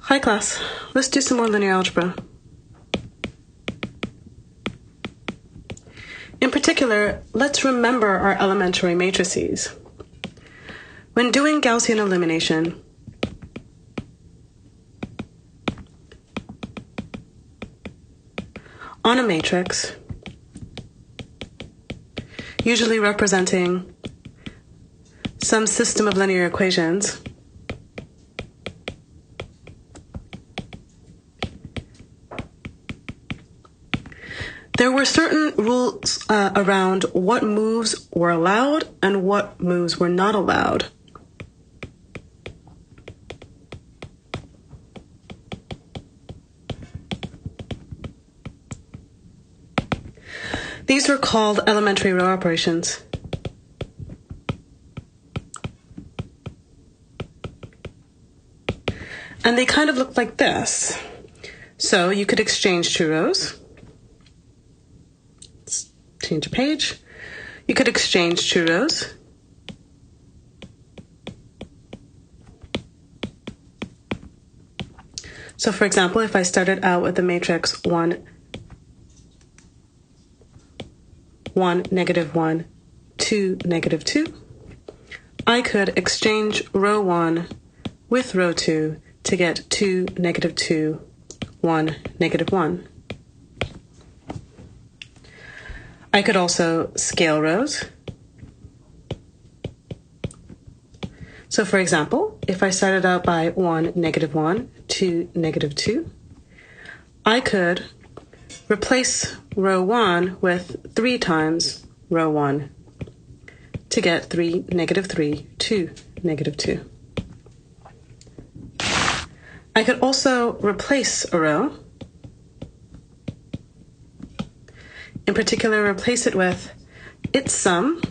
Hi class, let's do some more linear algebra. In particular, let's remember our elementary matrices. When doing Gaussian elimination, on a matrix, usually representing some system of linear equations, there were certain rules around what moves were allowed and what moves were not allowed. These were called elementary row operations. And they kind of looked like this. So you could exchange two rows. Let's change a page. You could exchange two rows. So for example, if I started out with the matrix 1, 1, negative 1, 2, negative 2, I could exchange row 1 with row 2 to get 2, negative 2, 1, negative 1. I could also scale rows. So for example, if I started out by 1, negative 1, 2, negative 2, I could replace row 1 with 3 times row 1 to get 3, negative 3, 2, negative 2. I could also replace a row. In particular, replace it with its sum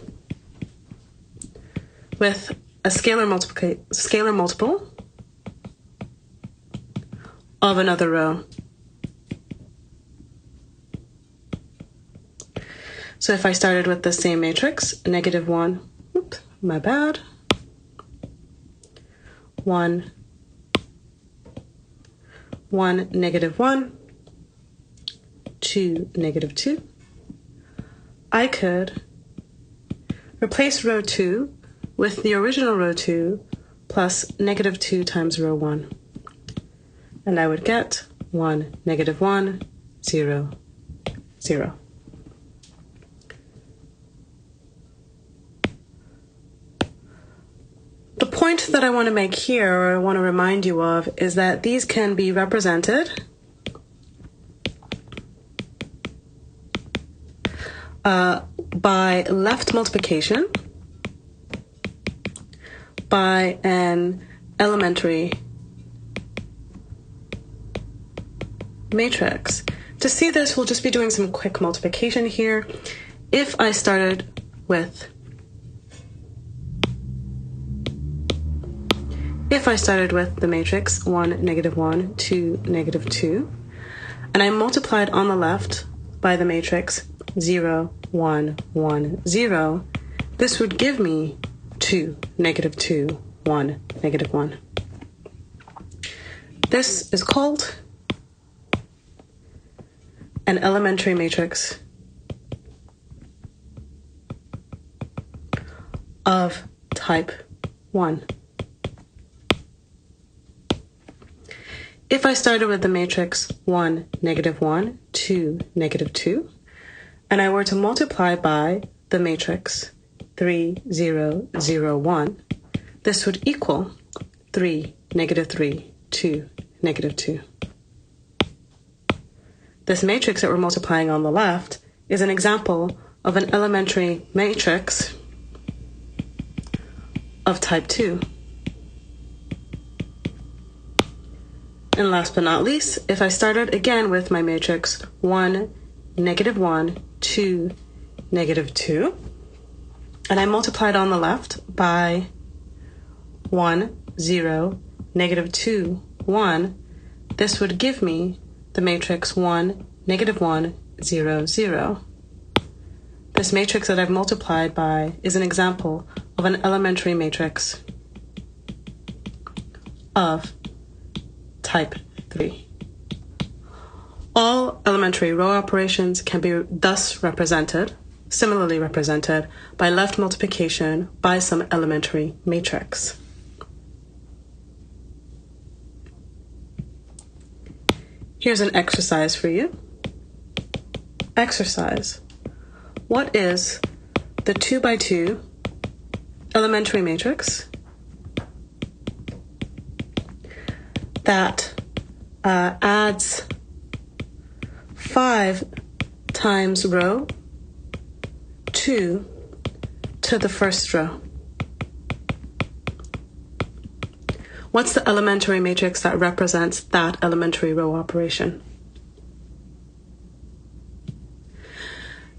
with a scalar multiple of another row. So if I started with the same matrix, negative 1, oops, my bad, 1, 1, negative 1, 2, negative 2, I could replace row 2 with the original row 2 plus negative 2 times row 1. And I would get 1, negative 1, 0, 0. The point that I want to make here, or I want to remind you of, is that these can be represented by left multiplication by an elementary matrix. To see this, we'll just be doing some quick multiplication here. If I started with the matrix 1, negative 1, 2, negative 2, and I multiplied on the left by the matrix 0, 1, 1, 0, this would give me 2, negative 2, 1, negative 1. This is called an elementary matrix of type 1. If I started with the matrix 1, negative 1, 2, negative 2, and I were to multiply by the matrix 3, 0, 0, 1, this would equal 3, negative 3, 2, negative 2. This matrix that we're multiplying on the left is an example of an elementary matrix of type 2. And last but not least, if I started again with my matrix 1, negative 1, 2, negative 2, and I multiplied on the left by 1, 0, negative 2, 1, this would give me the matrix 1, negative 1, 0, 0. This matrix that I've multiplied by is an example of an elementary matrix of type 3. All elementary row operations can be thus represented, similarly represented, by left multiplication by some elementary matrix. Here's an exercise for you. Exercise. What is the 2 by 2 elementary matrix that adds 5 times row 2 to the first row? What's the elementary matrix that represents that elementary row operation?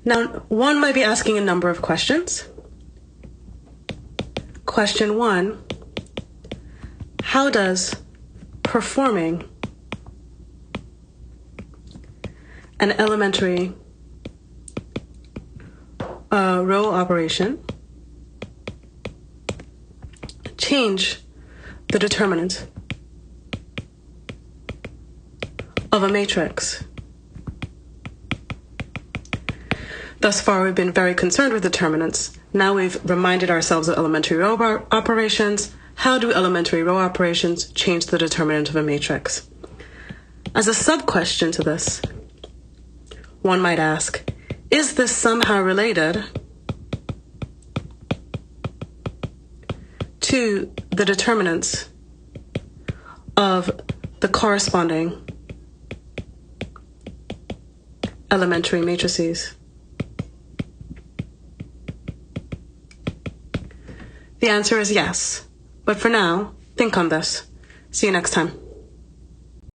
Now, one might be asking a number of questions. Question 1, how does performing an elementary row operation change the determinant of a matrix? Thus far, we've been very concerned with determinants. Now we've reminded ourselves of elementary row operations. How do elementary row operations change the determinant of a matrix? As a sub-question to this, one might ask, is this somehow related to the determinants of the corresponding elementary matrices? The answer is yes, but for now, think on this. See you next time.